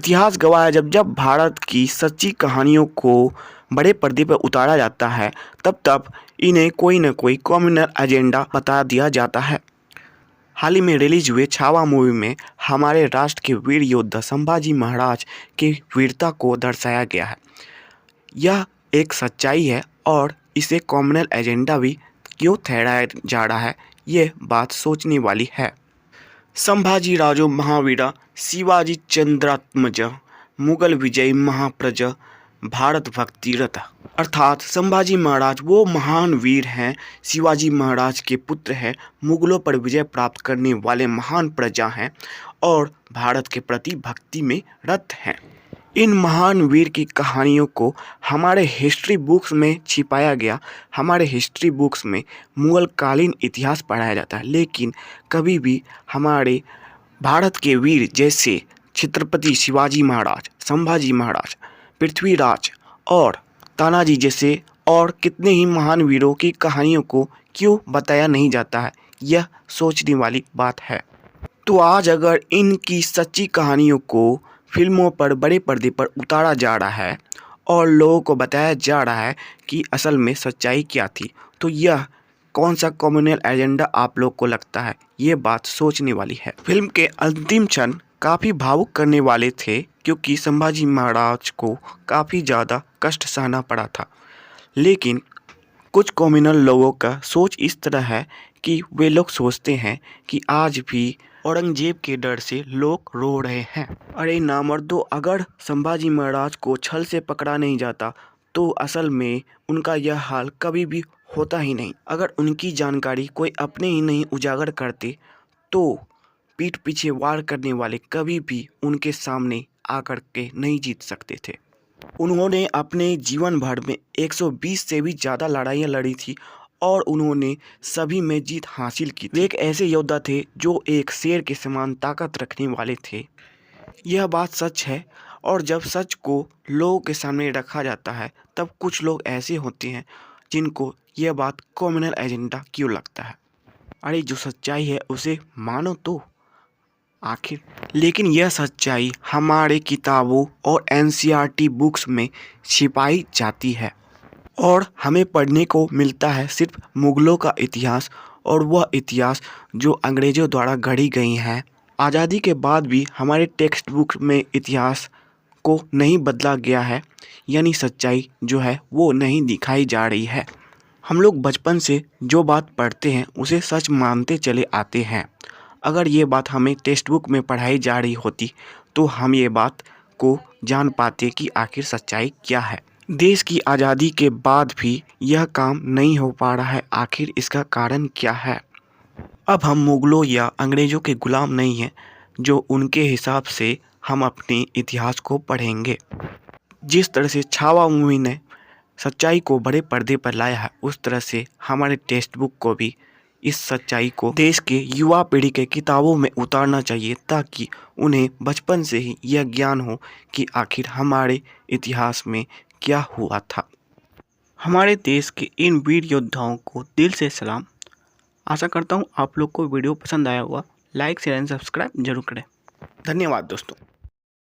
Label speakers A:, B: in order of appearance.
A: इतिहास गवाह है, जब जब भारत की सच्ची कहानियों को बड़े पर्दे पर उतारा जाता है तब तब इन्हें कोई न कोई कम्युनल एजेंडा बता दिया जाता है। हाल ही में रिलीज हुए छावा मूवी में हमारे राष्ट्र के वीर योद्धा संभाजी महाराज की वीरता को दर्शाया गया है। यह एक सच्चाई है और इसे कम्युनल एजेंडा भी क्यों ठहराया जा रहा है, ये बात सोचने वाली है। संभाजी राजो महावीरा शिवाजी चंद्रात्मज मुगल विजय महाप्रज भारत भक्ति रथ। अर्थात संभाजी महाराज वो महान वीर हैं, शिवाजी महाराज के पुत्र हैं, मुगलों पर विजय प्राप्त करने वाले महान प्रजा हैं और भारत के प्रति भक्ति में रत हैं। इन महान वीर की कहानियों को हमारे हिस्ट्री बुक्स में छिपाया गया। हमारे हिस्ट्री बुक्स में मुगल कालीन इतिहास पढ़ाया जाता है, लेकिन कभी भी हमारे भारत के वीर जैसे छत्रपति शिवाजी महाराज, संभाजी महाराज, पृथ्वीराज और तानाजी जैसे और कितने ही महान वीरों की कहानियों को क्यों बताया नहीं जाता है, यह सोचने वाली बात है। तो आज अगर इनकी सच्ची कहानियों को फिल्मों पर बड़े पर्दे पर उतारा जा रहा है और लोगों को बताया जा रहा है कि असल में सच्चाई क्या थी, तो यह कौन सा कम्युनल एजेंडा आप लोग को लगता है, ये बात सोचने वाली है। फिल्म के अंतिम क्षण काफ़ी भावुक करने वाले थे क्योंकि संभाजी महाराज को काफ़ी ज़्यादा कष्ट सहना पड़ा था, लेकिन कुछ कम्युनल लोगों का सोच इस तरह है कि वे लोग सोचते हैं कि आज भी औरंगजेब के डर से लोग रो रहे हैं। अरे नामर्दो, अगर संभाजी महाराज को छल से पकड़ा नहीं जाता तो असल में उनका यह हाल कभी भी होता ही नहीं। अगर उनकी जानकारी कोई अपने ही नहीं उजागर करते तो पीठ पीछे वार करने वाले कभी भी उनके सामने आकर के नहीं जीत सकते थे। उन्होंने अपने जीवन भर में 120 से भी ज़्यादा लड़ाइयाँ लड़ी थी और उन्होंने सभी में जीत हासिल की। वे एक ऐसे योद्धा थे जो एक शेर के समान ताकत रखने वाले थे। यह बात सच है और जब सच को लोगों के सामने रखा जाता है तब कुछ लोग ऐसे होते हैं जिनको यह बात कम्युनल एजेंडा क्यों लगता है। अरे जो सच्चाई है उसे मानो तो आखिर। लेकिन यह सच्चाई हमारे किताबों और एनसीईआरटी बुक्स में छिपाई जाती है और हमें पढ़ने को मिलता है सिर्फ मुगलों का इतिहास, और वह इतिहास जो अंग्रेज़ों द्वारा गढ़ी गई हैं। आज़ादी के बाद भी हमारे टेक्स्ट बुक में इतिहास को नहीं बदला गया है, यानी सच्चाई जो है वो नहीं दिखाई जा रही है। हम लोग बचपन से जो बात पढ़ते हैं उसे सच मानते चले आते हैं। अगर ये बात हमें टेक्स्ट बुक में पढ़ाई जा रही होती तो हम ये बात को जान पाते कि आखिर सच्चाई क्या है। देश की आज़ादी के बाद भी यह काम नहीं हो पा रहा है, आखिर इसका कारण क्या है। अब हम मुगलों या अंग्रेज़ों के गुलाम नहीं हैं जो उनके हिसाब से हम अपने इतिहास को पढ़ेंगे। जिस तरह से छावा मूवी ने सच्चाई को बड़े पर्दे पर लाया है, उस तरह से हमारे टेक्स्ट बुक को भी इस सच्चाई को देश के युवा पीढ़ी के किताबों में उतारना चाहिए ताकि उन्हें बचपन से ही यह ज्ञान हो कि आखिर हमारे इतिहास में क्या हुआ था। हमारे देश के इन वीर योद्धाओं को दिल से सलाम। आशा करता हूँ आप लोग को वीडियो पसंद आया होगा। लाइक शेयर एंड सब्सक्राइब जरूर करें। धन्यवाद दोस्तों।